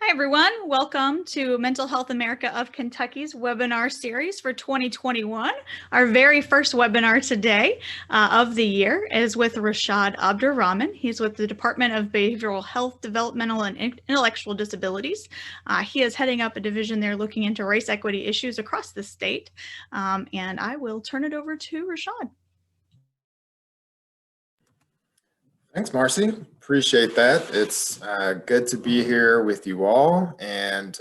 Hi, everyone. Welcome to Mental Health America of Kentucky's webinar series for 2021. Our very first webinar today of the year is with Rashaad Abdur-Rahman. He's with the Department of Behavioral Health, Developmental, and Intellectual Disabilities. He is heading up a division there looking into race equity issues across the state. And I will turn it over to Rashaad. Thanks, Marcy. Appreciate that. It's good to be here with you all, and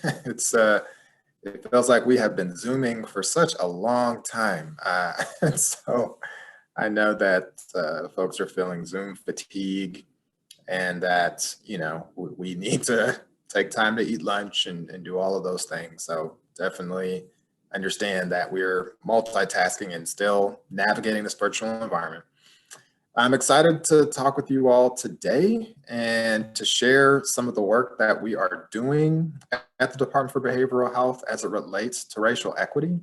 it feels like we have been Zooming for such a long time. So I know that folks are feeling Zoom fatigue, and that we need to take time to eat lunch and do all of those things. So definitely understand that we're multitasking and still navigating this virtual environment. I'm excited to talk with you all today and to share some of the work that we are doing at the Department for Behavioral Health as it relates to racial equity.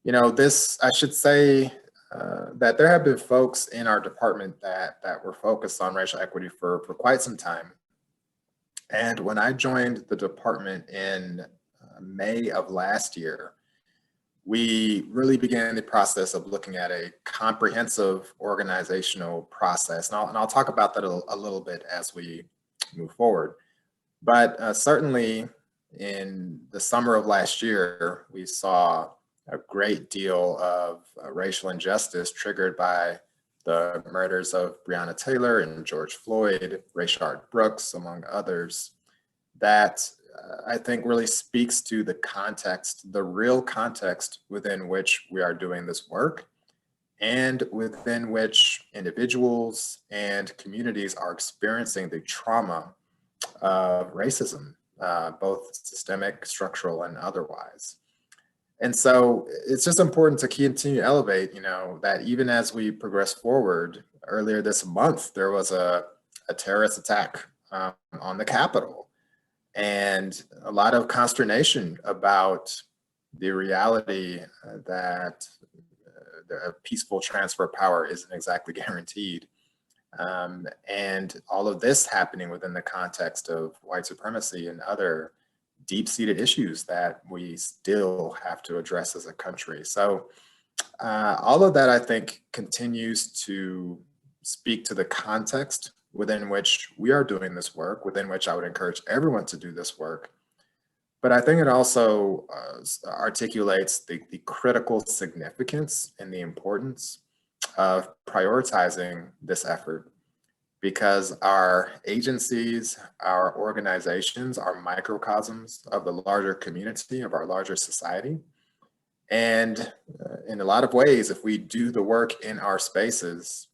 I should say that there have been folks in our department that were focused on racial equity for quite some time. And when I joined the department in May of last year, we really began the process of looking at a comprehensive organizational process. And I'll talk about that a little bit as we move forward. But certainly in the summer of last year, we saw a great deal of racial injustice triggered by the murders of Breonna Taylor and George Floyd, Rayshard Brooks, among others, that I think really speaks to the context, the real context within which we are doing this work, and within which individuals and communities are experiencing the trauma of racism, both systemic, structural, and otherwise. And so it's just important to continue to elevate, that even as we progress forward. Earlier this month, there was a terrorist attack on the Capitol. And a lot of consternation about the reality that a peaceful transfer of power isn't exactly guaranteed. And all of this happening within the context of white supremacy and other deep-seated issues that we still have to address as a country. So all of that, I think, continues to speak to the context within which we are doing this work, within which I would encourage everyone to do this work. But I think it also articulates the critical significance and the importance of prioritizing this effort, because our agencies, our organizations are microcosms of the larger community, of our larger society. And in a lot of ways, if we do the work in our spaces,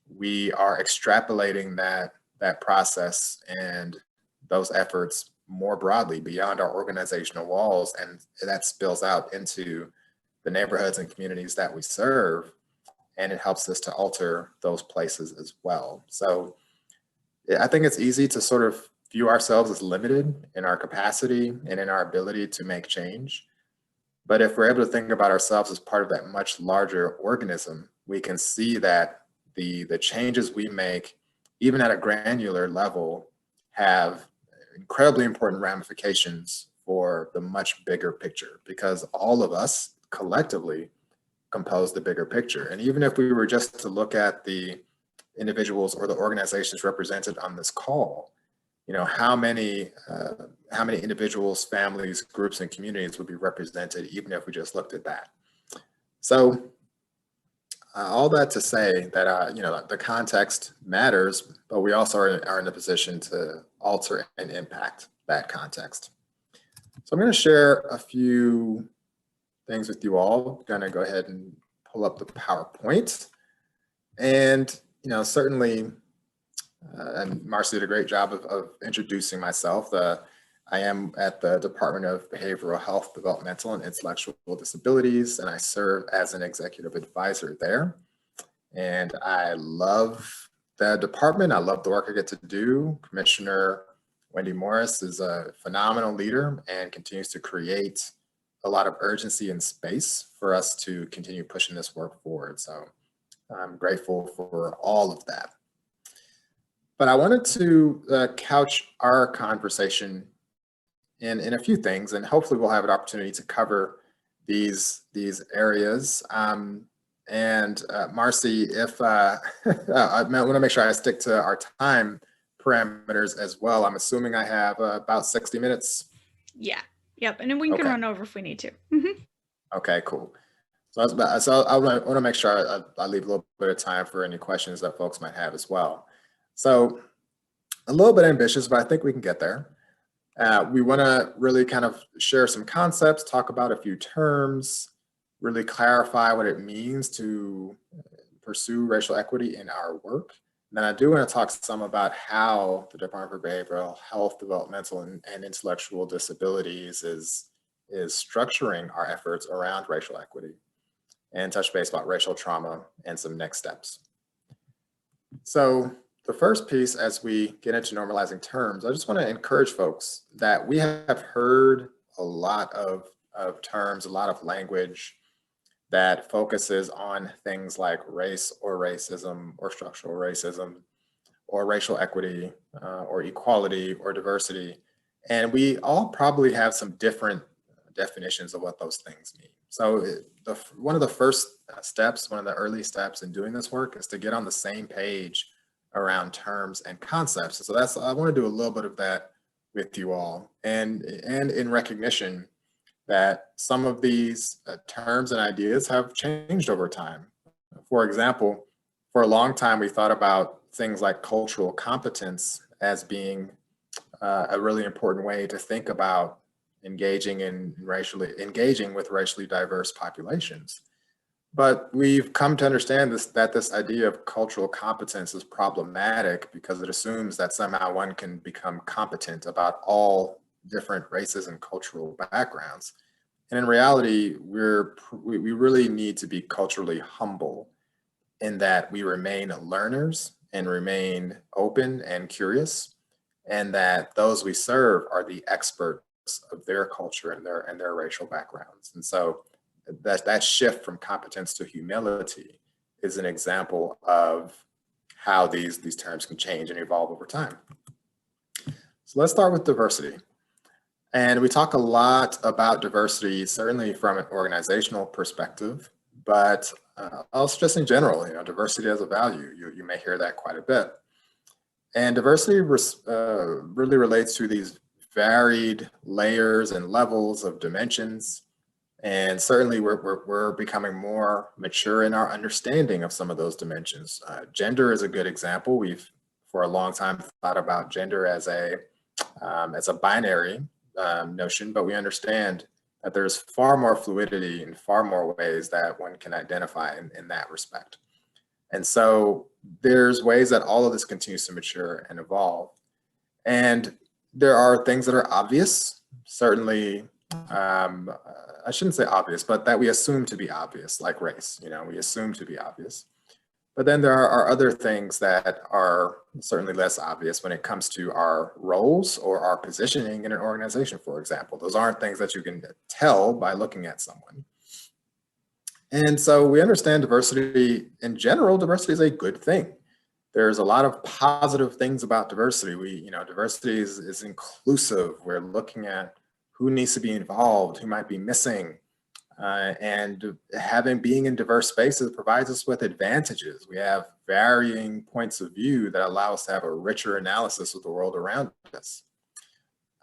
we are extrapolating that process and those efforts more broadly beyond our organizational walls, and that spills out into the neighborhoods and communities that we serve, and it helps us to alter those places as well. So I think it's easy to sort of view ourselves as limited in our capacity and in our ability to make change. But if we're able to think about ourselves as part of that much larger organism, we can see that the changes we make, even at a granular level, have incredibly important ramifications for the much bigger picture, because all of us collectively compose the bigger picture. And even if we were just to look at the individuals or the organizations represented on this call, how many individuals, families, groups, and communities would be represented even if we just looked at that. So all that to say that the context matters, but we also are in a position to alter and impact that context. So I'm going to share a few things with you all. I'm going to go ahead and pull up the PowerPoint. And certainly, and Marcy did a great job of introducing myself. I am at the Department of Behavioral Health, Developmental, and Intellectual Disabilities, and I serve as an executive advisor there. And I love the department. I love the work I get to do. Commissioner Wendy Morris is a phenomenal leader and continues to create a lot of urgency and space for us to continue pushing this work forward. So I'm grateful for all of that. But I wanted to couch our conversation in a few things, and hopefully we'll have an opportunity to cover these areas. And Marcy, if I want to make sure I stick to our time parameters as well. I'm assuming I have about 60 minutes. Yeah. Yep. And then we can run over if we need to. Okay, cool. So I want to make sure I leave a little bit of time for any questions that folks might have as well. So a little bit ambitious, but I think we can get there. We want to really kind of share some concepts, talk about a few terms, really clarify what it means to pursue racial equity in our work. And then I do want to talk some about how the Department for Behavioral Health, Developmental, and Intellectual Disabilities is structuring our efforts around racial equity, and touch base about racial trauma and some next steps. So the first piece, as we get into normalizing terms, I just want to encourage folks that we have heard a lot of terms, a lot of language that focuses on things like race or racism or structural racism or racial equity or equality or diversity. And we all probably have some different definitions of what those things mean. So one of the first steps, one of the early steps in doing this work is to get on the same page around terms and concepts. So I want to do a little bit of that with you all, and in recognition that some of these terms and ideas have changed over time. For example, for a long time, we thought about things like cultural competence as being a really important way to think about engaging with racially diverse populations. But we've come to understand that this idea of cultural competence is problematic because it assumes that somehow one can become competent about all different races and cultural backgrounds. And in reality, we really need to be culturally humble in that we remain learners and remain open and curious, and that those we serve are the experts of their culture and their racial backgrounds. And so that shift from competence to humility is an example of how these terms can change and evolve over time. So let's start with diversity. And we talk a lot about diversity, certainly from an organizational perspective, but also just in general, diversity as a value. You may hear that quite a bit. And diversity really relates to these varied layers and levels of dimensions. And certainly we're becoming more mature in our understanding of some of those dimensions. Gender is a good example. We've, for a long time, thought about gender as a binary notion, but we understand that there's far more fluidity and far more ways that one can identify in that respect. And so there's ways that all of this continues to mature and evolve. And there are things that are obvious, certainly, I shouldn't say obvious, but that we assume to be obvious, like race, we assume to be obvious. But then there are other things that are certainly less obvious when it comes to our roles or our positioning in an organization, for example. Those aren't things that you can tell by looking at someone. And so we understand diversity in general. Diversity is a good thing. There's a lot of positive things about diversity. Diversity is inclusive. We're looking at who needs to be involved, who might be missing. And being in diverse spaces provides us with advantages. We have varying points of view that allow us to have a richer analysis of the world around us.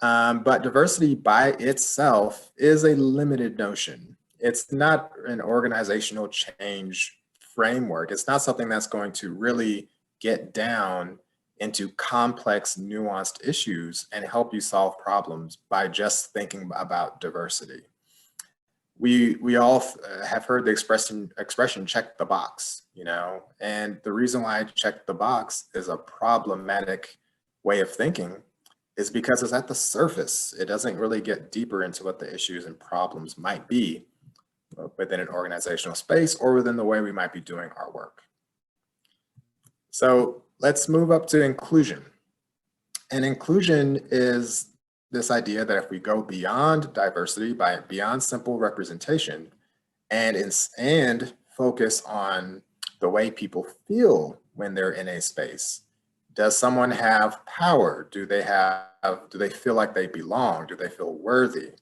But diversity by itself is a limited notion. It's not an organizational change framework. It's not something that's going to really get down into complex, nuanced issues and help you solve problems by just thinking about diversity. We all have heard the expression check the box, and the reason why I check the box is a problematic way of thinking is because it's at the surface. It doesn't really get deeper into what the issues and problems might be within an organizational space or within the way we might be doing our work. So let's move up to inclusion. And inclusion is this idea that if we go beyond diversity, beyond simple representation, and focus on the way people feel when they're in a space, Does someone have power? Do they feel like they belong? Do they feel worthy?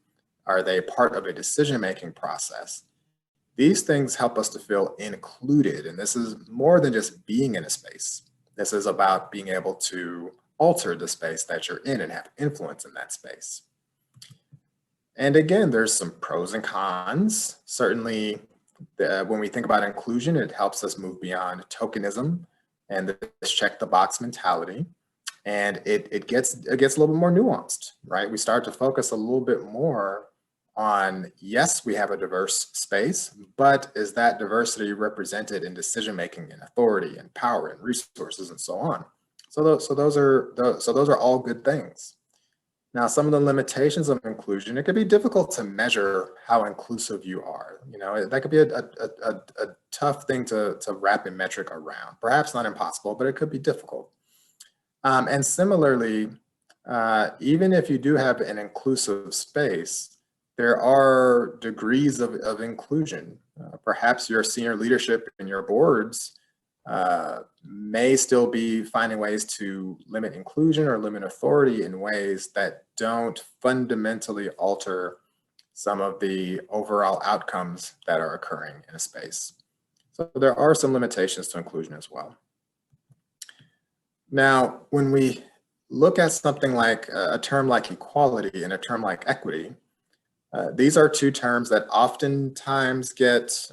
Are they part of a decision-making process? These things help us to feel included. And this is more than just being in a space. This is about being able to alter the space that you're in and have influence in that space. And again, there's some pros and cons. Certainly, when we think about inclusion, it helps us move beyond tokenism and this check the box mentality. And it gets a little bit more nuanced, right? We start to focus a little bit more on, yes, we have a diverse space, but is that diversity represented in decision-making and authority and power and resources and so on? So those are all good things. Now, some of the limitations of inclusion, it could be difficult to measure how inclusive you are. You know, that could be a tough thing to wrap a metric around. Perhaps not impossible, but it could be difficult. And similarly, even if you do have an inclusive space, there are degrees of inclusion. Perhaps your senior leadership in your boards may still be finding ways to limit inclusion or limit authority in ways that don't fundamentally alter some of the overall outcomes that are occurring in a space. So there are some limitations to inclusion as well. Now, when we look at something like a term like equality and a term like equity, these are two terms that oftentimes get,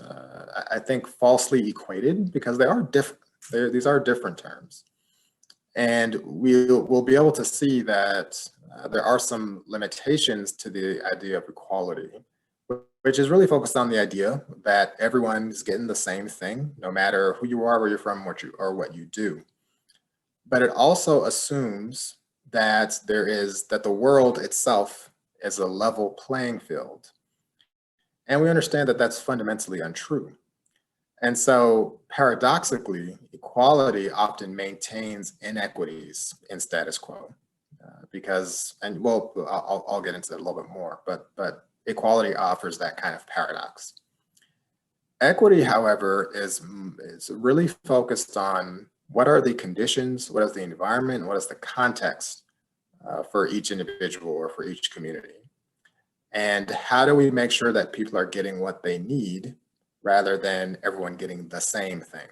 I think, falsely equated because they are different. These are different terms. And we'll be able to see that there are some limitations to the idea of equality, which is really focused on the idea that everyone's getting the same thing, no matter who you are, where you're from, what you do. But it also assumes that the world itself is a level playing field. And we understand that that's fundamentally untrue. And so paradoxically, equality often maintains inequities in status quo I'll get into that a little bit more, but equality offers that kind of paradox. Equity, however, is really focused on what are the conditions, what is the environment, what is the context for each individual or for each community. And how do we make sure that people are getting what they need rather than everyone getting the same thing?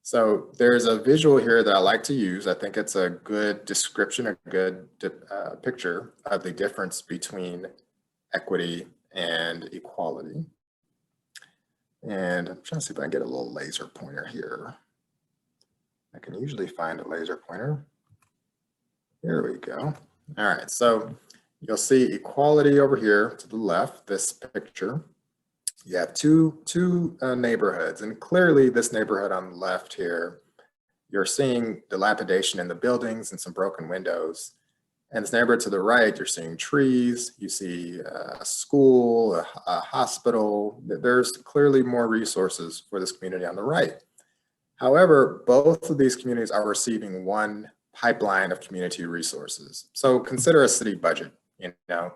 So there's a visual here that I like to use. I think it's a good description, a good picture of the difference between equity and equality. And I'm trying to see if I can get a little laser pointer here. I can usually find a laser pointer. Here we go. All right, so you'll see equality over here to the left, this picture. You have two neighborhoods, and clearly this neighborhood on the left here, you're seeing dilapidation in the buildings and some broken windows. And this neighborhood to the right, you're seeing trees, you see a school, a hospital. There's clearly more resources for this community on the right. However, both of these communities are receiving one pipeline of community resources. So consider a city budget. You know,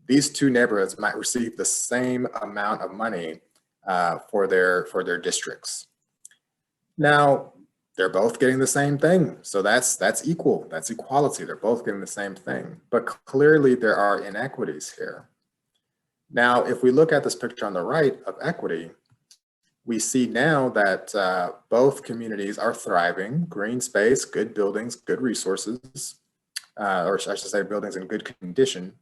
these two neighborhoods might receive the same amount of money for their districts. Now, they're both getting the same thing. So that's equal, that's equality. They're both getting the same thing, but clearly there are inequities here. Now, if we look at this picture on the right of equity, we see now that both communities are thriving, green space, good buildings, good resources, or I should say buildings in good condition.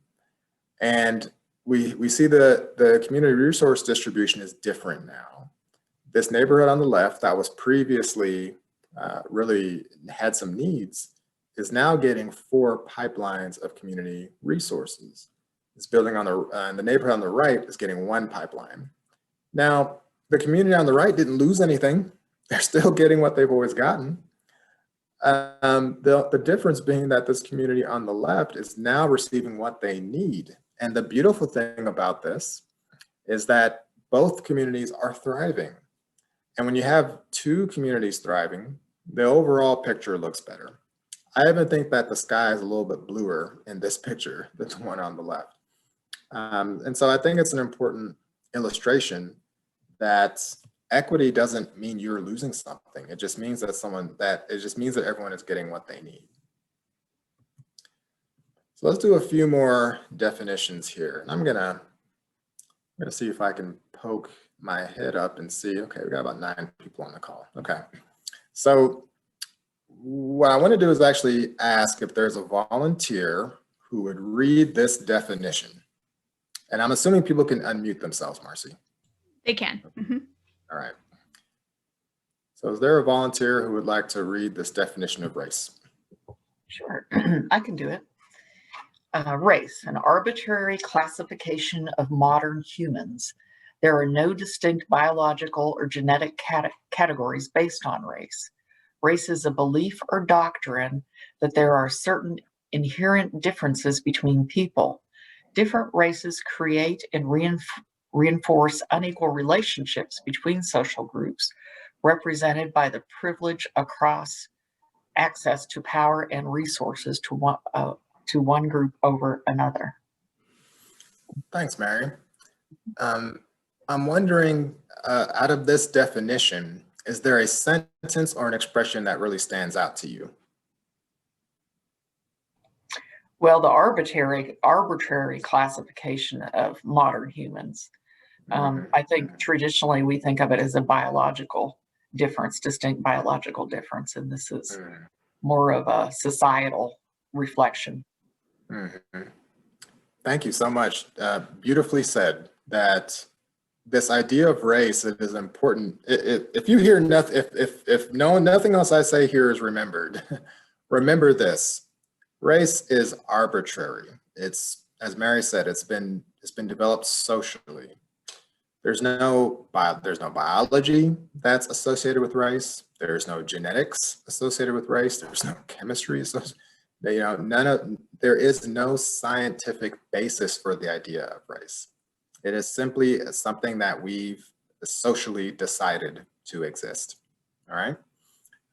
And we see the community resource distribution is different now. This neighborhood on the left that was previously really had some needs is now getting 4 pipelines of community resources. This building on the neighborhood on the right is getting 1 pipeline. Now, the community on the right didn't lose anything. They're still getting what they've always gotten. The difference being that this community on the left is now receiving what they need. And the beautiful thing about this is that both communities are thriving. And when you have 2 communities thriving, the overall picture looks better. I even think that the sky is a little bit bluer in this picture than the one on the left. And so I think it's an important illustration that equity doesn't mean you're losing something. It just means that everyone is getting what they need. So let's do a few more definitions here. And I'm gonna see if I can poke my head up and see, okay, we got about 9 people on the call. Okay, so what I want to do is actually ask if there's a volunteer who would read this definition. And I'm assuming people can unmute themselves, Marcy. They can. Mm-hmm. All right. So is there a volunteer who would like to read this definition of race? Sure, I can do it. Race, an arbitrary classification of modern humans. There are no distinct biological or genetic categories based on race. Race is a belief or doctrine that there are certain inherent differences between people. Different races create and reinforce unequal relationships between social groups, represented by the privilege across access to power and resources to one group over another. Thanks, Mary. I'm wondering, out of this definition, is there a sentence or an expression that really stands out to you? Well, the arbitrary classification of modern humans. I think traditionally we think of it as a biological difference, distinct biological difference, and this is more of a societal reflection. Thank you so much. Beautifully said. That this idea of race, it is important. If you hear nothing, nothing else I say here is remembered, remember this: race is arbitrary. It's, as Mary said, it's been developed socially. There's no biology that's associated with race. There's no genetics associated with race. There's no chemistry associated. There is no scientific basis for the idea of race. It is simply something that we've socially decided to exist. All right,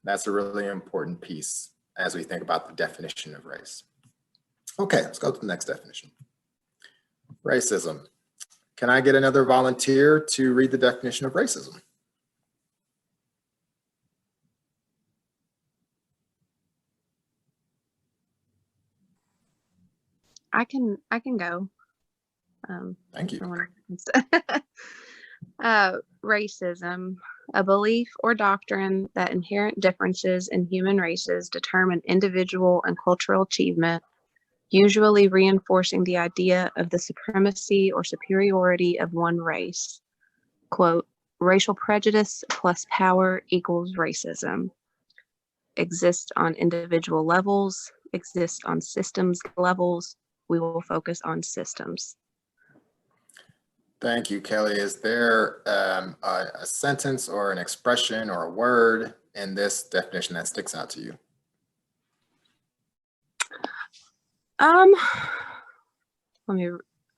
that's a really important piece as we think about the definition of race. Okay, let's go to the next definition. Racism. Can I get another volunteer to read the definition of racism? I can go. Thank you. Racism, a belief or doctrine that inherent differences in human races determine individual and cultural achievement, usually reinforcing the idea of the supremacy or superiority of one race. Quote, racial prejudice plus power equals racism. Exists on individual levels, exists on systems levels. We will focus on systems. Thank you, Kelly. Is there a sentence or an expression or a word in this definition that sticks out to you? I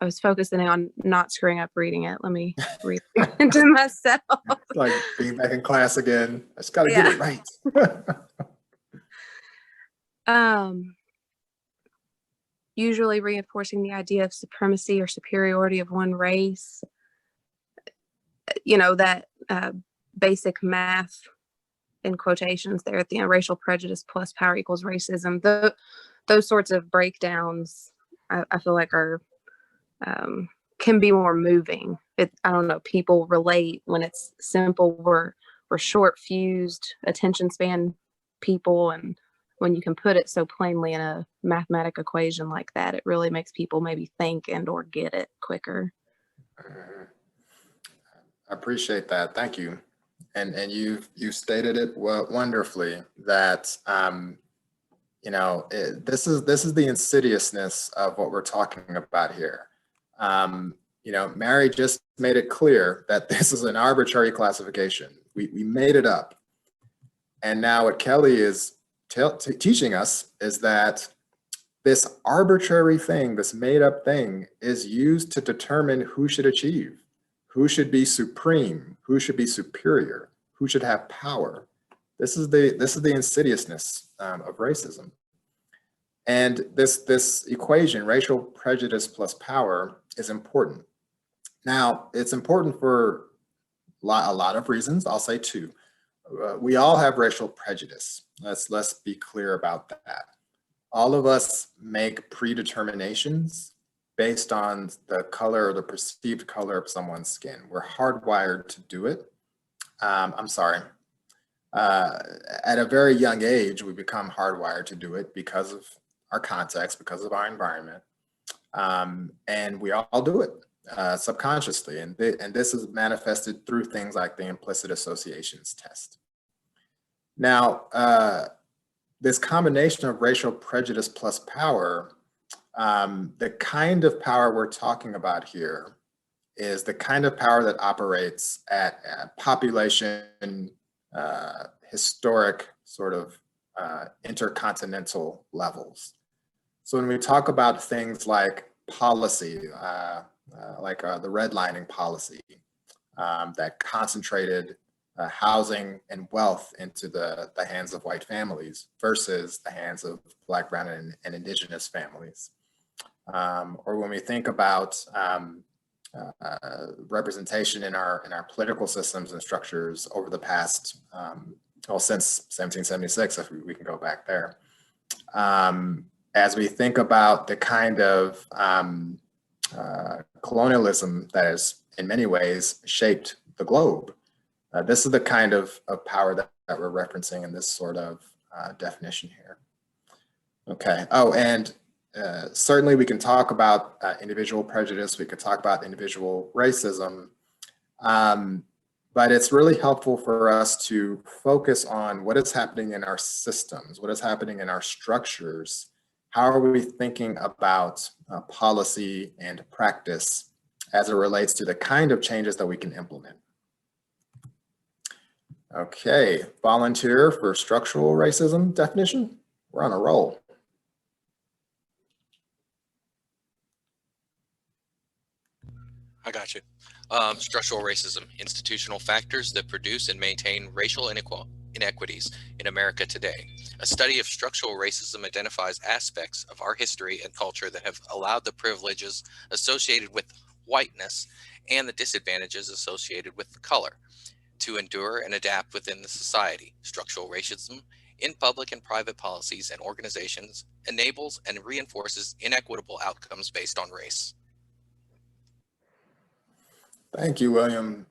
was focusing on not screwing up reading it. Let me read it to myself. It's like being back in class again. I just got to get it right. Usually reinforcing the idea of supremacy or superiority of one race. That basic math in quotations there at the end, racial prejudice plus power equals racism. Those sorts of breakdowns, I feel like are can be more moving. I don't know, people relate when it's simple. We're short fused attention span people, and when you can put it so plainly in a mathematic equation like that, it really makes people maybe think and or get it quicker. I appreciate that. Thank you. And you stated it wonderfully that this is the insidiousness of what we're talking about here. Mary just made it clear that this is an arbitrary classification. We made it up. And now what Kelly is teaching us is that this arbitrary thing, this made up thing, is used to determine who should achieve, who should be supreme, who should be superior, who should have power. This is the insidiousness of racism. And this equation, racial prejudice plus power, is important. Now, it's important for A lot of reasons. I'll say two. We all have racial prejudice. Let's be clear about that. All of us make predeterminations based on the color or the perceived color of someone's skin. We're hardwired to do it. I'm sorry. At a very young age, we become hardwired to do it because of our context, because of our environment. And we all do it subconsciously. And this is manifested through things like the implicit associations test. Now, this combination of racial prejudice plus power, the kind of power we're talking about here is the kind of power that operates at population, historic sort of intercontinental levels. So when we talk about things like policy, like the redlining policy that concentrated housing and wealth into the hands of white families versus the hands of Black, brown, and indigenous families. Or when we think about representation in our political systems and structures over the past, well, since 1776, if we can go back there. As we think about the kind of colonialism that has in many ways shaped the globe, this is the kind of power that we're referencing in this sort of definition here. Okay. Oh, and certainly we can talk about individual prejudice. We could talk about individual racism. But it's really helpful for us to focus on what is happening in our systems, what is happening in our structures. How are we thinking about policy and practice as it relates to the kind of changes that we can implement? Okay, volunteer for structural racism definition. We're on a roll. I got you. Structural racism, institutional factors that produce and maintain racial inequities in America today. A study of structural racism identifies aspects of our history and culture that have allowed the privileges associated with whiteness and the disadvantages associated with the color to endure and adapt within the society. Structural racism in public and private policies and organizations enables and reinforces inequitable outcomes based on race. Thank you, William.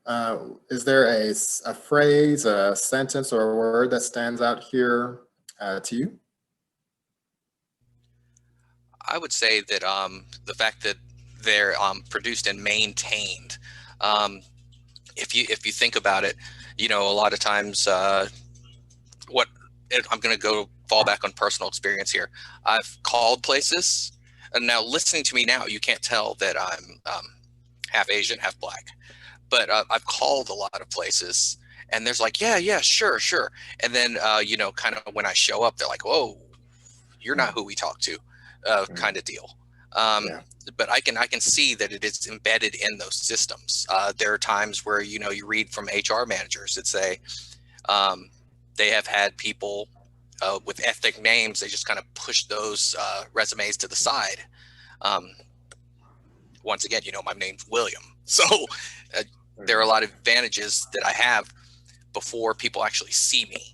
Is there a phrase, a sentence, or a word that stands out here to you? I would say that the fact that they're produced and maintained. If you think about it, you know, a lot of times, I'm going to fall back on personal experience here. I've called places, and now listening to me now, you can't tell that I'm half Asian, half Black, but I've called a lot of places, and there's like, yeah, sure. And then, you know, kind of when I show up, they're like, whoa, you're not who we talk to, kind of deal. Yeah. But I can see that it is embedded in those systems. There are times where, you know, you read from HR managers that say they have had people with ethnic names. They just kind of push those resumes to the side. Once again, you know, my name's William. So there are a lot of advantages that I have before people actually see me.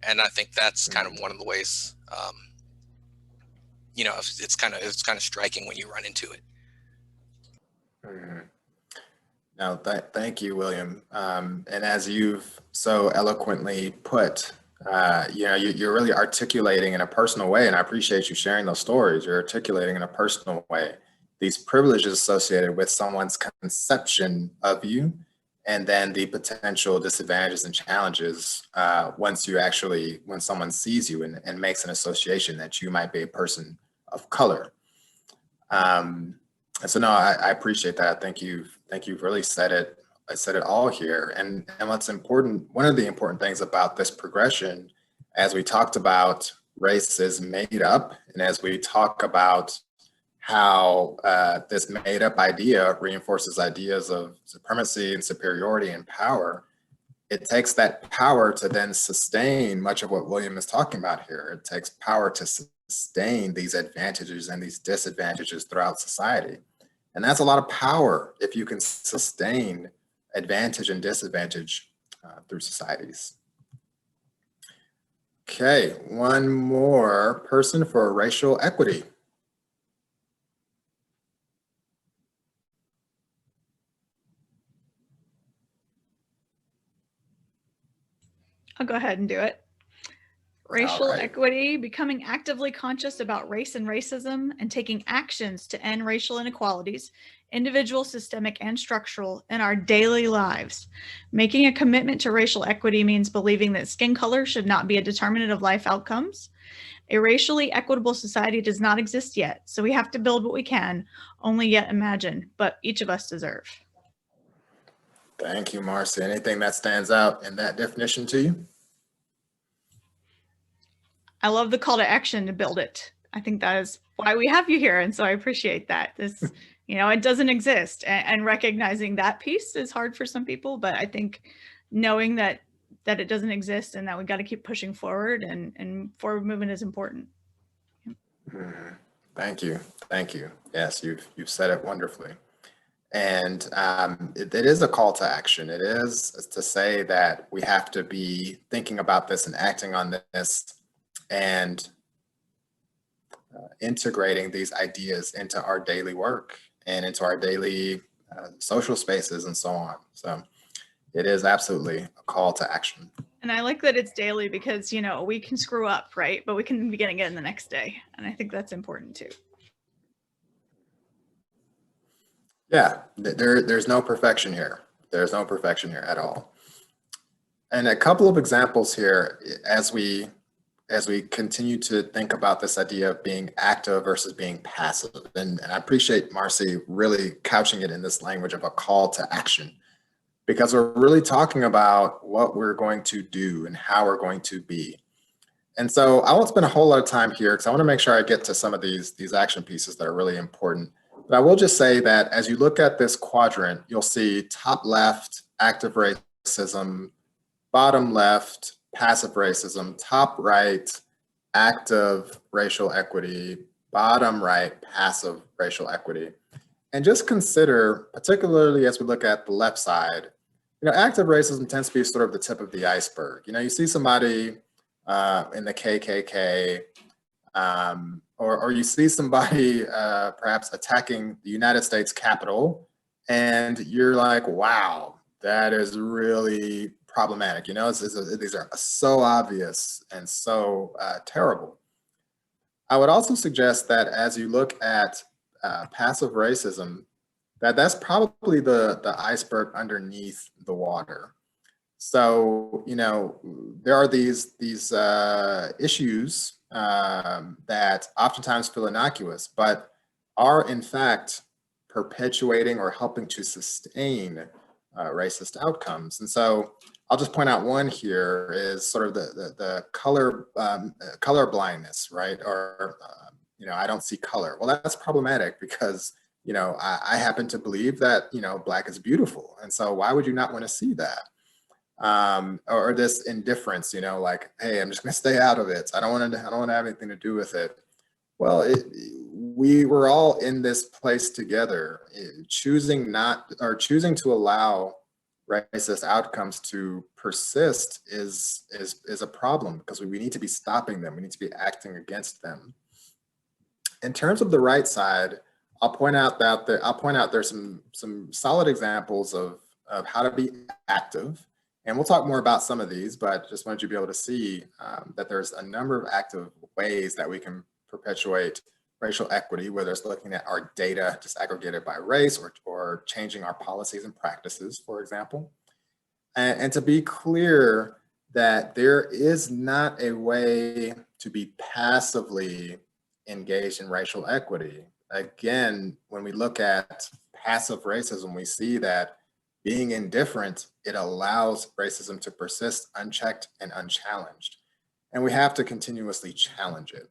And I think that's kind of one of the ways, you know, it's kind of striking when you run into it. No, thank you, William. And as you've so eloquently put, you know, you're really articulating in a personal way, and I appreciate you sharing those stories. You're articulating in a personal way these privileges associated with someone's conception of you, and then the potential disadvantages and challenges when someone sees you and makes an association that you might be a person of color. And so no, I appreciate that. Thank you. You've really said it. I said it all here. And what's important, one of the important things about this progression, as we talked about race is made up, and as we talk about how this made up idea reinforces ideas of supremacy and superiority and power, it takes that power to then sustain much of what William is talking about here. It takes power to sustain these advantages and these disadvantages throughout society. And that's a lot of power if you can sustain advantage and disadvantage through societies. Okay, one more person for racial equity. I'll go ahead and do it. Racial All right. equity, becoming actively conscious about race and racism and taking actions to end racial inequalities, individual, systemic, and structural, in our daily lives. Making a commitment to racial equity means believing that skin color should not be a determinant of life outcomes. A racially equitable society does not exist yet, so we have to build what we can, only yet imagine, but each of us deserve. Thank you, Marcy. Anything that stands out in that definition to you? I love the call to action to build it. I think that is why we have you here. And so I appreciate that. This, it doesn't exist. And recognizing that piece is hard for some people, but I think knowing that it doesn't exist and that we got to keep pushing forward and forward movement is important. Thank you. Thank you. Yes, you've said it wonderfully. And it is a call to action. It is to say that we have to be thinking about this and acting on this and integrating these ideas into our daily work and into our daily social spaces and so on. So it is absolutely a call to action. And I like that it's daily because, we can screw up, right? But we can begin again the next day. And I think that's important too. Yeah, there's no perfection here. There's no perfection here at all. And a couple of examples here as we continue to think about this idea of being active versus being passive. And I appreciate Marcy really couching it in this language of a call to action, because we're really talking about what we're going to do and how we're going to be. And so I won't spend a whole lot of time here because I want to make sure I get to some of these action pieces that are really important. But I will just say that as you look at this quadrant, you'll see top left, active racism, bottom left, passive racism, top right, active racial equity, bottom right, passive racial equity. And just consider, particularly as we look at the left side, active racism tends to be sort of the tip of the iceberg. You see somebody in the KKK, or you see somebody perhaps attacking the United States Capitol, and you're like, wow, that is really problematic. These are so obvious and so terrible. I would also suggest that as you look at passive racism, that's probably the iceberg underneath the water. So, there are these issues that oftentimes feel innocuous, but are in fact perpetuating or helping to sustain racist outcomes. And so I'll just point out one here is sort of the color blindness, right? Or, I don't see color. Well, that's problematic because, I happen to believe that, Black is beautiful. And so why would you not want to see that? Or this indifference, like, hey, I'm just going to stay out of it. I don't want to have anything to do with it. Well, we were all in this place together, choosing to allow racist outcomes to persist is a problem because we need to be stopping them. We need to be acting against them. In terms of the right side, I'll point out there's some solid examples of how to be active. And we'll talk more about some of these, but just wanted you to be able to see that there's a number of active ways that we can perpetuate racial equity, whether it's looking at our data disaggregated by race or changing our policies and practices, for example. And to be clear that there is not a way to be passively engaged in racial equity. Again, when we look at passive racism, we see that being indifferent, it allows racism to persist unchecked and unchallenged. And we have to continuously challenge it.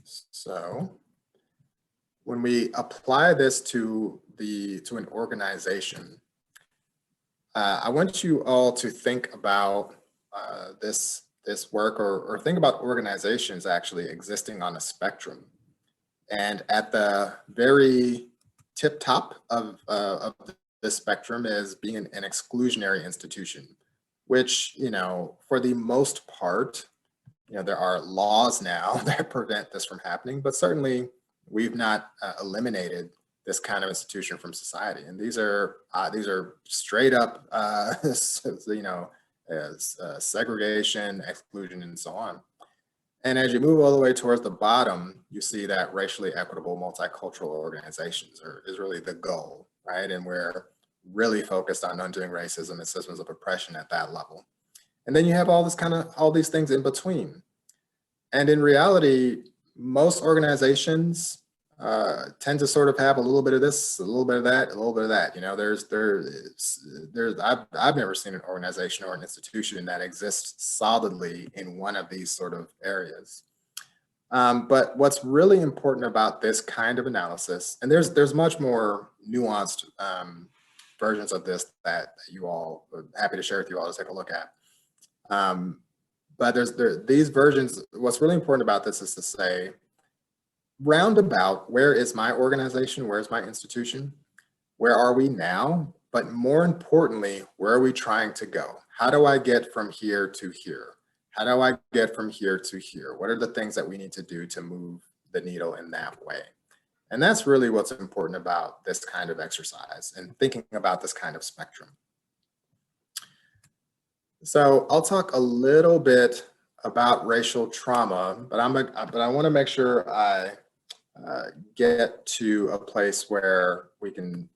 So when we apply this to an organization, I want you all to think about this work or think about organizations actually existing on a spectrum. And at the very tip top of this spectrum is being an exclusionary institution, which, you know, for the most part, you know, there are laws now that prevent this from happening, but certainly we've not eliminated this kind of institution from society. And these are straight up, you know, segregation, exclusion, and so on. And as you move all the way towards the bottom, you see that racially equitable multicultural organizations is really the goal, right? And we're really focused on undoing racism and systems of oppression at that level. And then you have all these things in between. And in reality, most organizations tend to sort of have a little bit of this, a little bit of that, a little bit of that. You know, I've never seen an organization or an institution that exists solidly in one of these sort of areas. But what's really important about this kind of analysis, and there's much more nuanced versions of this that you all are happy to share with you all to take a look at. But these versions, what's really important about this is to say, roundabout, where is my organization? Where's my institution? Where are we now? But more importantly, where are we trying to go? How do I get from here to here? How do I get from here to here? What are the things that we need to do to move the needle in that way? And that's really what's important about this kind of exercise and thinking about this kind of spectrum. So I'll talk a little bit about racial trauma, but I want to make sure I get to a place where we can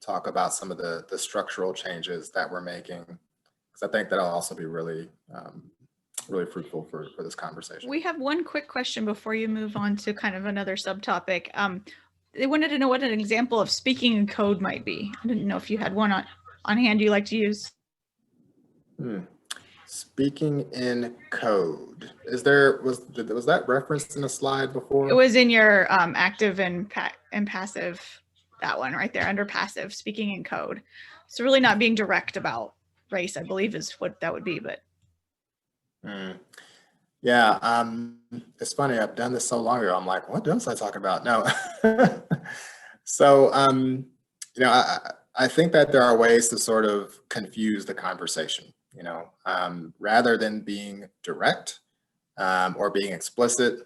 talk about some of the structural changes that we're making, because I think that'll also be really really fruitful for this conversation. We have one quick question before you move on to kind of another subtopic. They wanted to know what an example of speaking in code might be. I didn't know if you had one on hand you like to use. Speaking in code. Was that referenced in a slide before? It was in your active and passive, that one right there under passive, speaking in code. So really not being direct about race, I believe is what that would be, but. Yeah, it's funny, I've done this so long ago, I'm like, what else I talk about? No. So, you know, I think that there are ways to sort of confuse the conversation, you know, rather than being direct or being explicit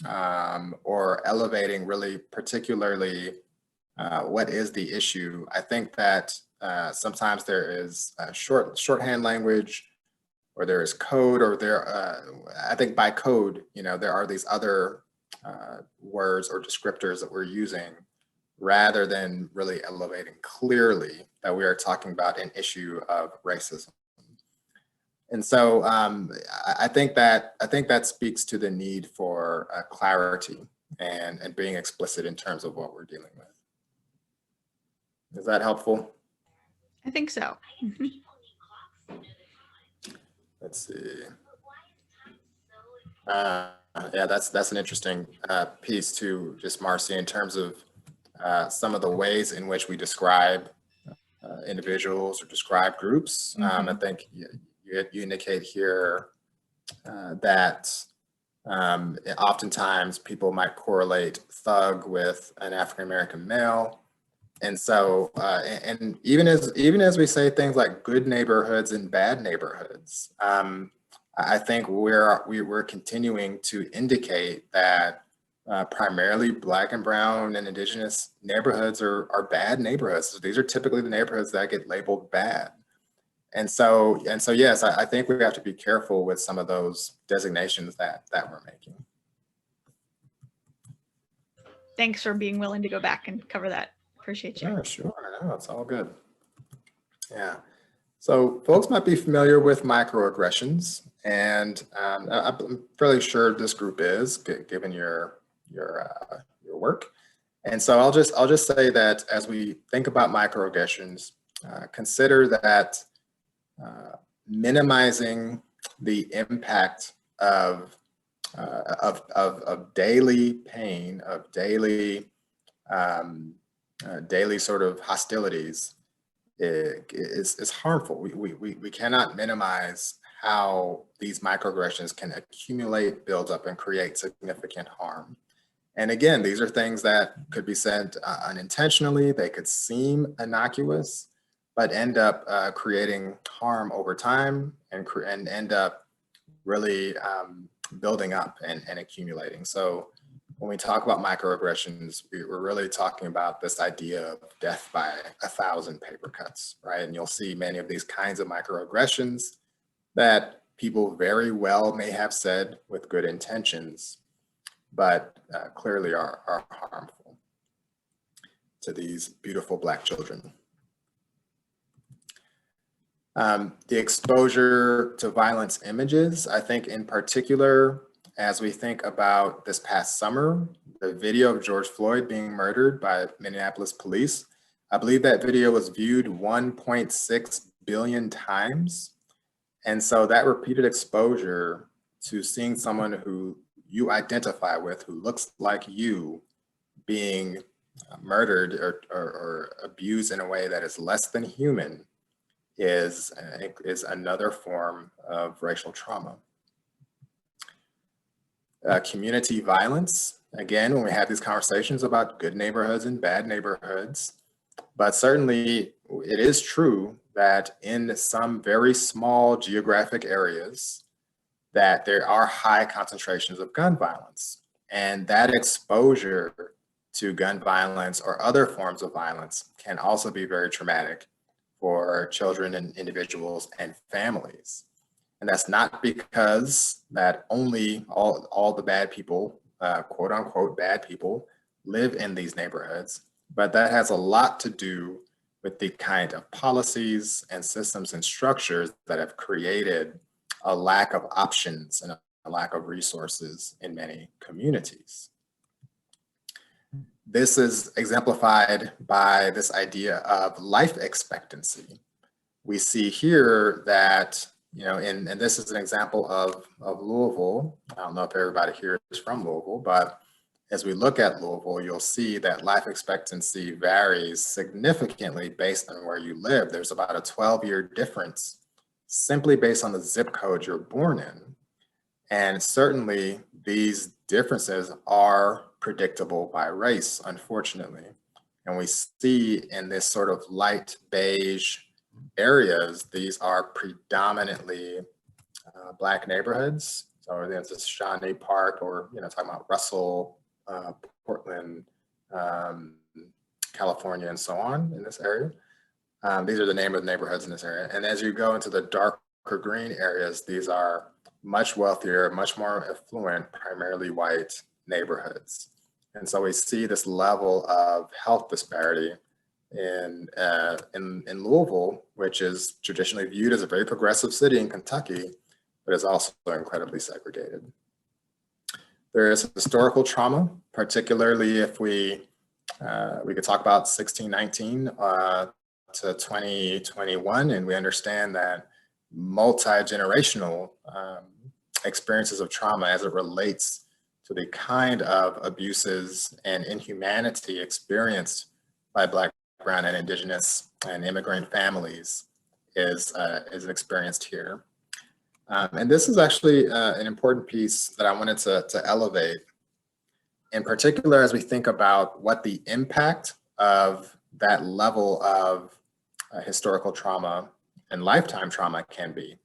or elevating really particularly what is the issue. I think that sometimes there is shorthand language, or there is code, or I think by code, you know, there are these other words or descriptors that we're using rather than really elevating clearly that we are talking about an issue of racism. And so I think that speaks to the need for clarity and being explicit in terms of what we're dealing with. Is that helpful? I think so. Let's see. Yeah, that's an interesting piece too, just Marcy, in terms of some of the ways in which we describe individuals or describe groups. I think you indicate here that oftentimes people might correlate thug with an African-American male. And so, and even as we say things like good neighborhoods and bad neighborhoods, I think we're continuing to indicate that primarily Black and Brown and Indigenous neighborhoods are bad neighborhoods. These are typically the neighborhoods that get labeled bad. And so yes, I think we have to be careful with some of those designations that we're making. Thanks for being willing to go back and cover that. Appreciate you. Yeah, sure. No, it's all good. Yeah. So folks might be familiar with microaggressions, and I'm fairly sure this group is, given your work. And so I'll just say that as we think about microaggressions, consider that minimizing the impact of daily pain, of daily sort of hostilities is harmful. We cannot minimize how these microaggressions can accumulate, build up, and create significant harm. And again, these are things that could be said unintentionally. They could seem innocuous, but end up creating harm over time and end up really building up and accumulating. So when we talk about microaggressions, we're really talking about this idea of death by 1,000 paper cuts, right? And you'll see many of these kinds of microaggressions that people very well may have said with good intentions, but clearly are harmful to these beautiful Black children. The exposure to violence images, I think in particular, as we think about this past summer, the video of George Floyd being murdered by Minneapolis police, I believe that video was viewed 1.6 billion times. And so that repeated exposure to seeing someone who you identify with, who looks like you, being murdered or abused in a way that is less than human is another form of racial trauma. Community violence, again, when we have these conversations about good neighborhoods and bad neighborhoods, but certainly it is true that in some very small geographic areas that there are high concentrations of gun violence, and that exposure to gun violence or other forms of violence can also be very traumatic for children and individuals and families. And that's not because that only all the bad people, quote unquote bad people, live in these neighborhoods, but that has a lot to do with the kind of policies and systems and structures that have created a lack of options and a lack of resources in many communities. This is exemplified by this idea of life expectancy. We see here that, and this is an example of Louisville. I don't know if everybody here is from Louisville, but as we look at Louisville, you'll see that life expectancy varies significantly based on where you live. There's about a 12-year difference simply based on the zip code you're born in. And certainly these differences are predictable by race, unfortunately. And we see in this sort of light beige areas, these are predominantly Black neighborhoods. So there's this Shawnee Park, or talking about Russell, Portland, California, and so on in this area. These are the name of the neighborhoods in this area. And as you go into the darker green areas, these are much wealthier, much more affluent, primarily white neighborhoods. And so we see this level of health disparity in Louisville, which is traditionally viewed as a very progressive city in Kentucky, but is also incredibly segregated. There is historical trauma, particularly if we could talk about 1619 to 2021, and we understand that multi-generational experiences of trauma as it relates to the kind of abuses and inhumanity experienced by Black, Brown, and Indigenous and immigrant families is experienced here. And this is actually an important piece that I wanted to elevate, in particular as we think about what the impact of that level of historical trauma and lifetime trauma can be.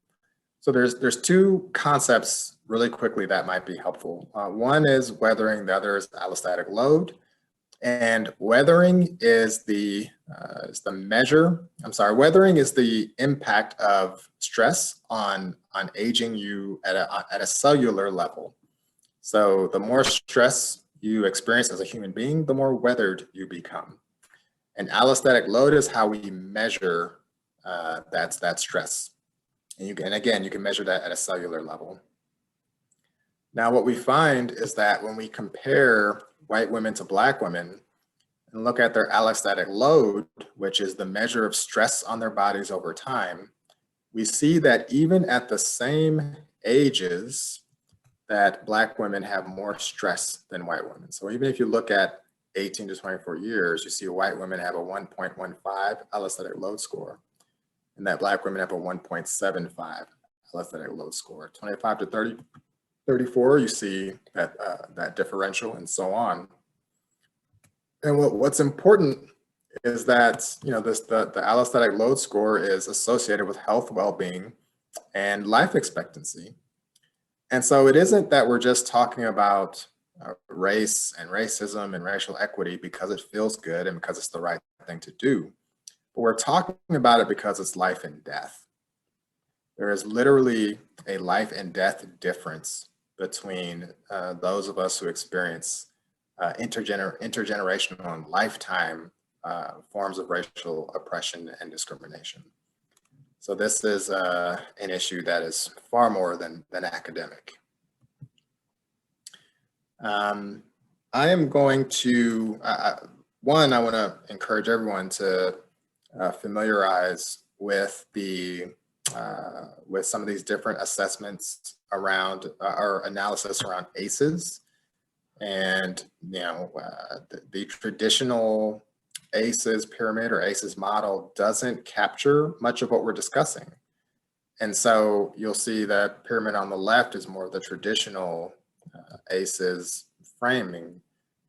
So there's two concepts really quickly that might be helpful. One is weathering, the other is allostatic load. And weathering is weathering is the impact of stress on aging you at a cellular level. So the more stress you experience as a human being, the more weathered you become. And allostatic load is how we measure that stress. And again, you can measure that at a cellular level. Now, what we find is that when we compare white women to Black women and look at their allostatic load, which is the measure of stress on their bodies over time, we see that even at the same ages, that Black women have more stress than white women. So even if you look at 18 to 24 years, you see white women have a 1.15 allostatic load score, and that Black women have a 1.75 allostatic load score. 25 to 30 34, you see that, that differential and so on. And what's important is that, you know, the allostatic load score is associated with health, well-being, and life expectancy. And so it isn't that we're just talking about race and racism and racial equity because it feels good and because it's the right thing to do. But we're talking about it because it's life and death. There is literally a life and death difference between those of us who experience intergenerational and lifetime forms of racial oppression and discrimination. So this is an issue that is far more than academic. I am going to, one, I want to encourage everyone to familiarize with with some of these different assessments around our analysis around ACEs. And, you know, the traditional ACEs pyramid or ACEs model doesn't capture much of what we're discussing. And so you'll see that pyramid on the left is more of the traditional ACEs framing.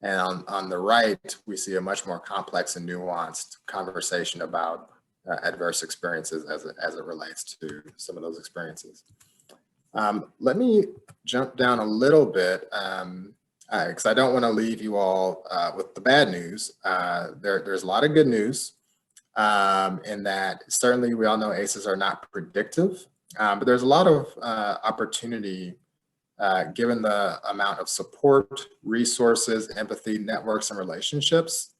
And on the right, we see a much more complex and nuanced conversation about adverse experiences as it relates to some of those experiences. Let me jump down a little bit because I don't want to leave you all with the bad news. There's a lot of good news in that certainly we all know ACEs are not predictive, but there's a lot of opportunity given the amount of support, resources, empathy, networks, and relationships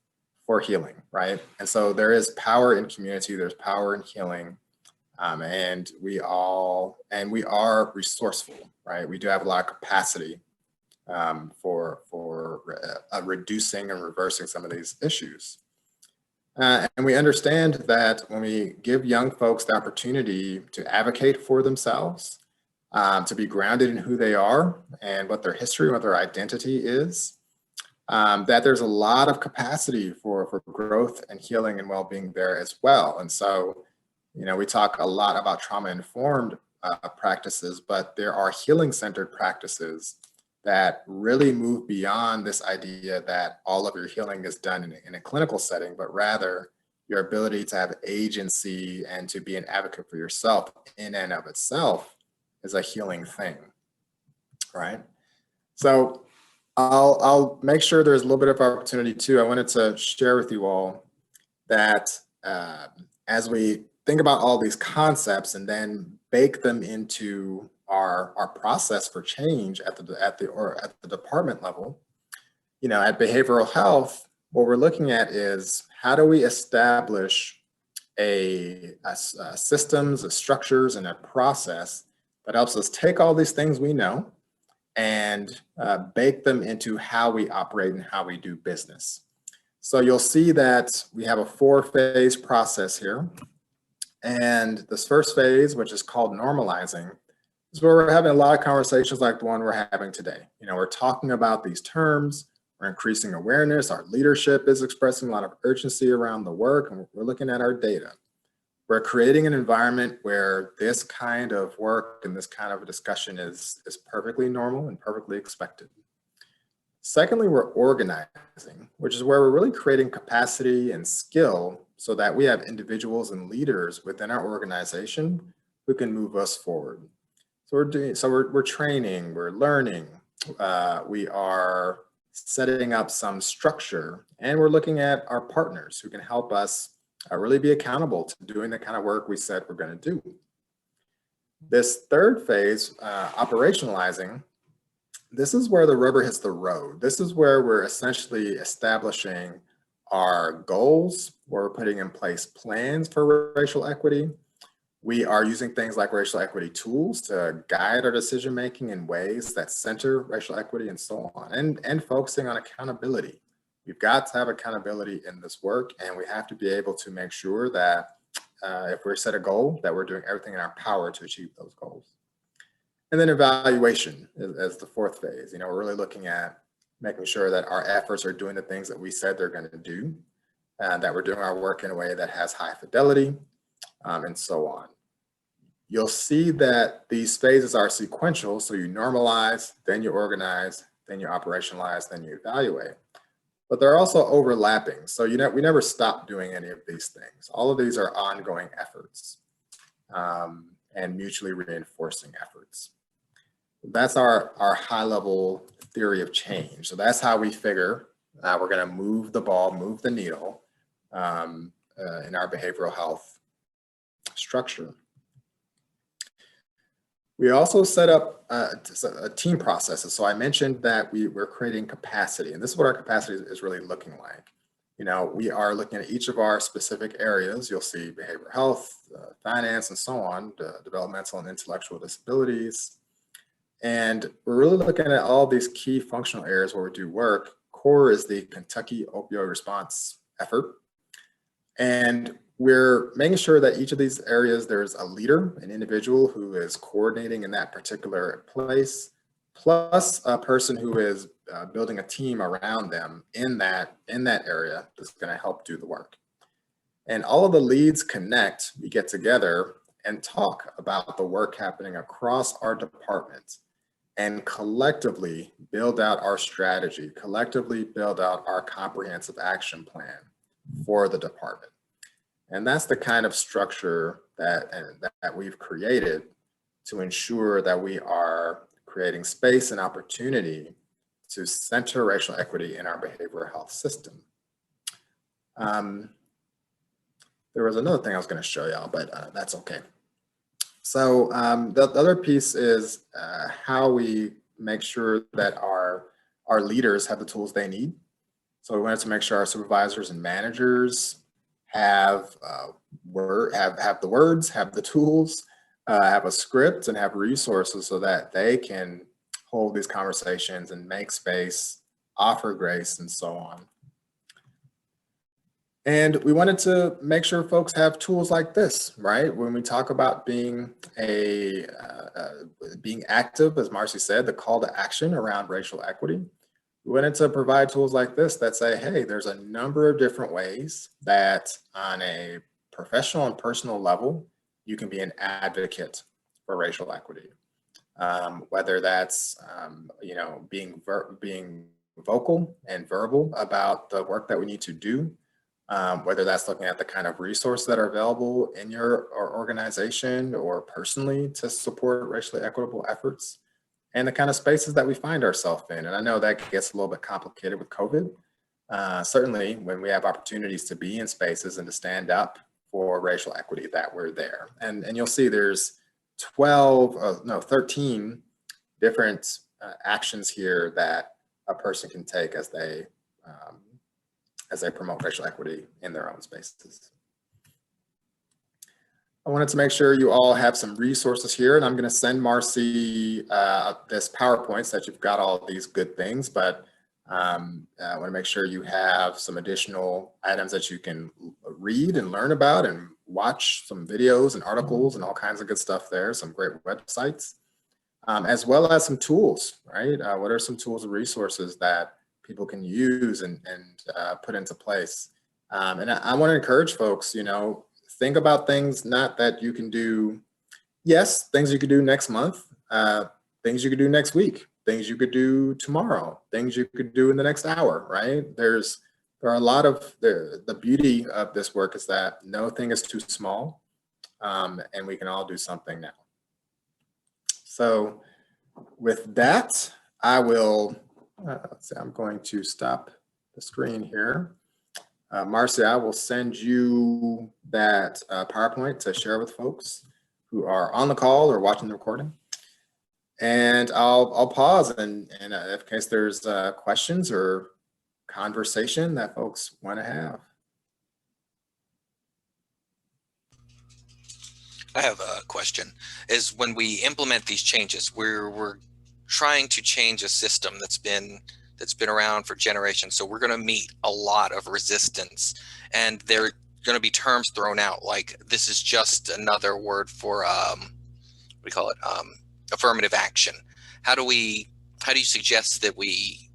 for healing, right? And so there is power in community, there's power in healing, and we are resourceful, right? We do have a lot of capacity for reducing and reversing some of these issues. And we understand that when we give young folks the opportunity to advocate for themselves, to be grounded in who they are and what their history, what their identity is, that there's a lot of capacity for growth and healing and well-being there as well. And so, you know, we talk a lot about trauma-informed practices, but there are healing-centered practices that really move beyond this idea that all of your healing is done in a clinical setting, but rather your ability to have agency and to be an advocate for yourself in and of itself is a healing thing, right? So I'll make sure there's a little bit of opportunity too. I wanted to share with you all that as we think about all these concepts and then bake them into our process for change at the department level, you know, at behavioral health, what we're looking at is how do we establish a systems, a structures, and a process that helps us take all these things we know and bake them into how we operate and how we do business. So you'll see that we have a 4-phase process here. And this first phase, which is called normalizing, is where we're having a lot of conversations like the one we're having today. You know, we're talking about these terms, we're increasing awareness, our leadership is expressing a lot of urgency around the work, and we're looking at our data. We're creating an environment where this kind of work and this kind of a discussion is perfectly normal and perfectly expected. Secondly, we're organizing, which is where we're really creating capacity and skill so that we have individuals and leaders within our organization who can move us forward. So we're training, we're learning, we are setting up some structure, and we're looking at our partners who can help us really be accountable to doing the kind of work we said we're going to do. This third phase, operationalizing, this is where the rubber hits the road. This is where we're essentially establishing our goals, where we're putting in place plans for racial equity. We are using things like racial equity tools to guide our decision-making in ways that center racial equity and so on, and focusing on accountability. We've got to have accountability in this work, and we have to be able to make sure that if we're set a goal, that we're doing everything in our power to achieve those goals. And then evaluation as the fourth phase. You know, we're really looking at making sure that our efforts are doing the things that we said they're going to do, and that we're doing our work in a way that has high fidelity, and so on. you'll see that these phases are sequential. So you normalize, then you organize, then you operationalize, then you evaluate. But they're also overlapping. So we never stop doing any of these things. All of these are ongoing efforts and mutually reinforcing efforts. That's our high level theory of change. So that's how we figure we're going to move the ball, move the needle in our behavioral health structure. We also set up a team processes. So I mentioned that we're creating capacity, and this is what our capacity is really looking like. We are looking at each of our specific areas. You'll see behavioral health, finance, and so on, developmental and intellectual disabilities. And we're really looking at all these key functional areas where we do work. Core is the Kentucky Opioid Response Effort. And we're making sure that each of these areas, there's a leader, an individual who is coordinating in that particular place, plus a person who is building a team around them in that area that's going to help do the work. And all of the leads connect, we get together and talk about the work happening across our departments and collectively build out our strategy, collectively build out our comprehensive action plan for the department. And that's the kind of structure that we've created to ensure that we are creating space and opportunity to center racial equity in our behavioral health system. There was another thing I was going to show y'all, but that's okay. So the other piece is how we make sure that our leaders have the tools they need. So we wanted to make sure our supervisors and managers have the words, have the tools, have a script, and have resources so that they can hold these conversations and make space, offer grace, and so on. And we wanted to make sure folks have tools like this, right? When we talk about being being active, as Marcy said, the call to action around racial equity, we wanted to provide tools like this that say, hey, there's a number of different ways that on a professional and personal level, you can be an advocate for racial equity. Whether that's, being vocal and verbal about the work that we need to do, whether that's looking at the kind of resources that are available in your organization or personally to support racially equitable efforts, and the kind of spaces that we find ourselves in. And I know that gets a little bit complicated with COVID. Certainly when we have opportunities to be in spaces and to stand up for racial equity, that we're there. And you'll see there's 13 different actions here that a person can take as they promote racial equity in their own spaces. I wanted to make sure you all have some resources here, and I'm going to send Marcy this PowerPoint so that you've got all of these good things, but I want to make sure you have some additional items that you can read and learn about and watch some videos and articles and all kinds of good stuff there, some great websites, as well as some tools, right? What are some tools and resources that people can use and put into place? And I want to encourage folks, think about things not that you can do, yes, things you could do next month, things you could do next week, things you could do tomorrow, things you could do in the next hour, right? There are a lot of, the beauty of this work is that no thing is too small, and we can all do something now. So with that, I will, let's see, I'm going to stop the screen here. Marcy, I will send you that PowerPoint to share with folks who are on the call or watching the recording. And I'll pause and in case there's questions or conversation that folks want to have. I have a question. Is when we implement these changes, we're trying to change a system that's been around for generations. So we're going to meet a lot of resistance, and there are going to be terms thrown out like this is just another word for what do you call it? Affirmative action. How do you suggest that we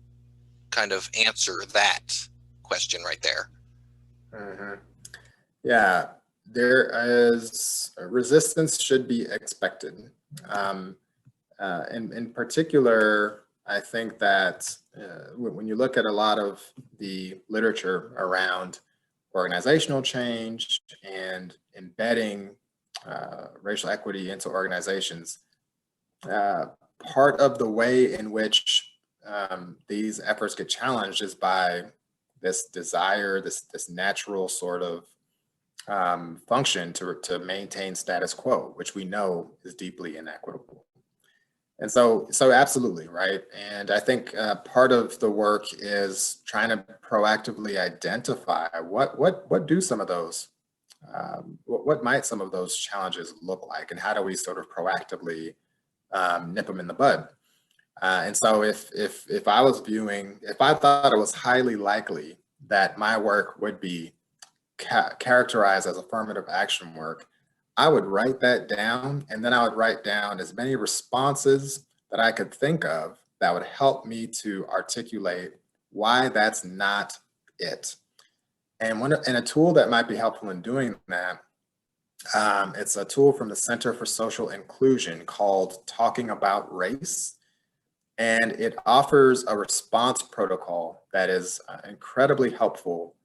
kind of answer that question right there? Mm-hmm. Yeah, there is resistance should be expected. In particular, I think that when you look at a lot of the literature around organizational change and embedding racial equity into organizations, part of the way in which these efforts get challenged is by this desire, this natural sort of function to maintain status quo, which we know is deeply inequitable. And so absolutely, right? And I think part of the work is trying to proactively identify what do some of those, what might some of those challenges look like, and how do we sort of proactively nip them in the bud? And so if I was viewing, if I thought it was highly likely that my work would be characterized as affirmative action work, I would write that down, and then I would write down as many responses that I could think of that would help me to articulate why that's not it. And a tool that might be helpful in doing that, it's a tool from the Center for Social Inclusion called Talking About Race. And it offers a response protocol that is incredibly helpful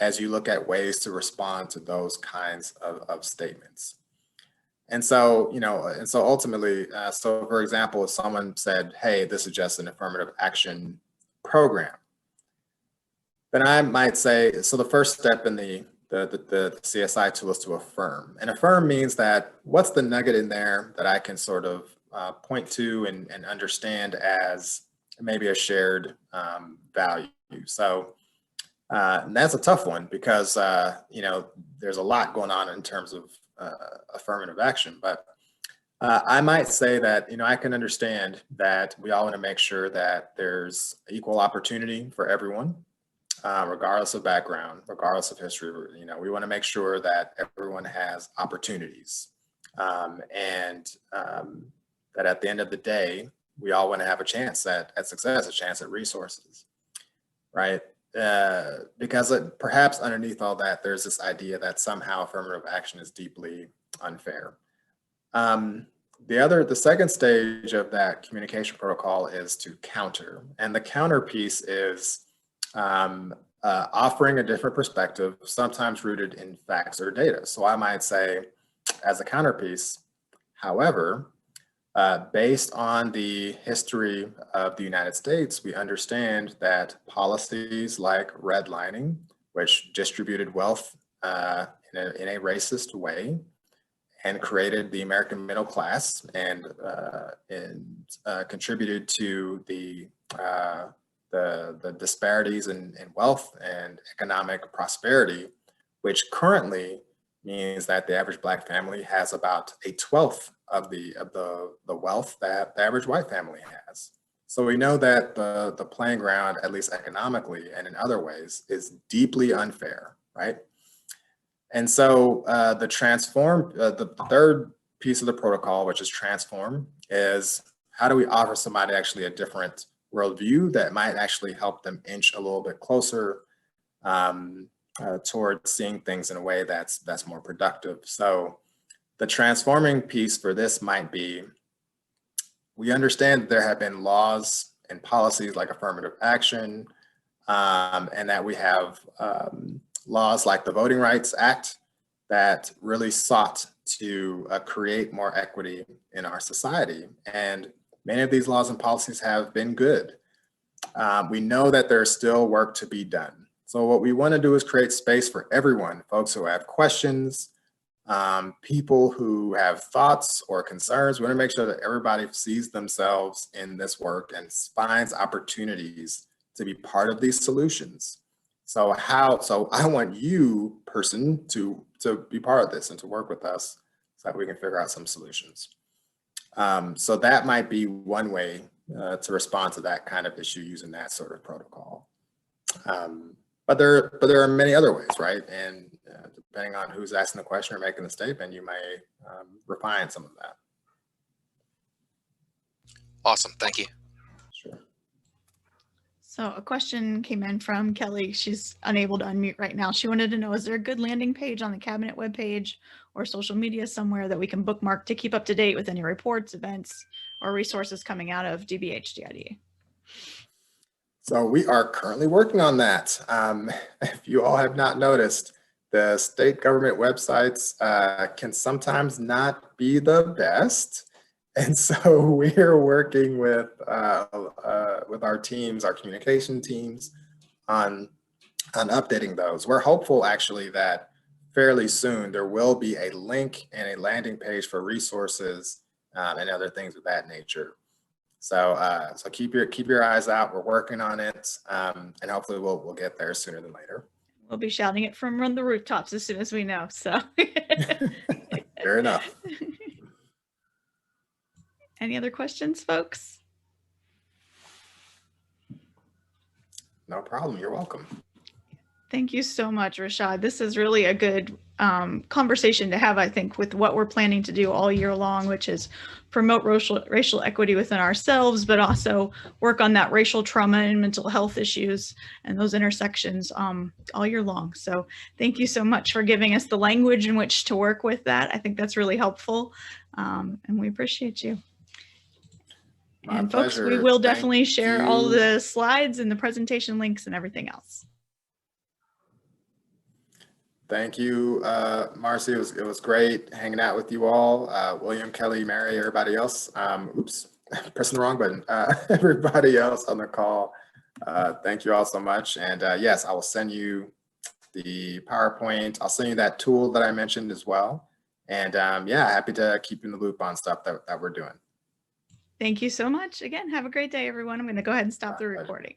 as you look at ways to respond to those kinds of statements. And so, and so ultimately, so for example, if someone said, hey, this is just an affirmative action program, then I might say, so the first step in the CSI tool is to affirm. And affirm means that what's the nugget in there that I can sort of point to and understand as maybe a shared value. So and that's a tough one because, there's a lot going on in terms of affirmative action, but I might say that, I can understand that we all want to make sure that there's equal opportunity for everyone, regardless of background, regardless of history. We want to make sure that everyone has opportunities, and that at the end of the day, we all want to have a chance at success, a chance at resources, right? Because perhaps underneath all that, there's this idea that somehow affirmative action is deeply unfair. The second stage of that communication protocol is to counter. And the counter piece is offering a different perspective, sometimes rooted in facts or data. So I might say, as a counterpiece, however, based on the history of the United States, we understand that policies like redlining, which distributed wealth in a racist way and created the American middle class and contributed to the disparities in wealth and economic prosperity, which currently means that the average Black family has about a 1/12 of the wealth that the average white family has. So we know that the playing ground, at least economically and in other ways, is deeply unfair, right? And so the third piece of the protocol, which is transform, is how do we offer somebody actually a different worldview that might actually help them inch a little bit closer towards seeing things in a way that's more productive. So the transforming piece for this might be, we understand that there have been laws and policies like affirmative action, and that we have laws like the Voting Rights Act that really sought to create more equity in our society. And many of these laws and policies have been good. We know that there's still work to be done. So what we want to do is create space for everyone, folks who have questions, people who have thoughts or concerns. We want to make sure that everybody sees themselves in this work and finds opportunities to be part of these solutions. So I want you, person, to be part of this and to work with us so that we can figure out some solutions. So that might be one way to respond to that kind of issue using that sort of protocol. But there are many other ways, right? And depending on who's asking the question or making the statement, you may refine some of that. Awesome, thank you. Sure. So a question came in from Kelly. She's unable to unmute right now. She wanted to know, is there a good landing page on the cabinet webpage or social media somewhere that we can bookmark to keep up to date with any reports, events, or resources coming out of DBHDID? So we are currently working on that. If you all have not noticed, the state government websites can sometimes not be the best. And so we're working with our teams, our communication teams, on updating those. We're hopeful actually that fairly soon there will be a link and a landing page for resources and other things of that nature. So so keep your eyes out. We're working on it, and hopefully we'll get there sooner than later. We'll be shouting it from the rooftops as soon as we know. So fair enough. Any other questions, folks? No problem. You're welcome. Thank you so much, Rashaad. This is really a good conversation to have, I think, with what we're planning to do all year long, which is promote racial equity within ourselves, but also work on that racial trauma and mental health issues and those intersections all year long. So thank you so much for giving us the language in which to work with that. I think that's really helpful, and we appreciate you. And folks, we will definitely share all the slides and the presentation links and everything else. Thank you, Marcy. It was great hanging out with you all. William, Kelly, Mary, everybody else. Oops, pressing the wrong button. Everybody else on the call. Thank you all so much. And yes, I will send you the PowerPoint. I'll send you that tool that I mentioned as well. And yeah, happy to keep you in the loop on stuff that we're doing. Thank you so much. Again, have a great day, everyone. I'm going to go ahead and stop the recording.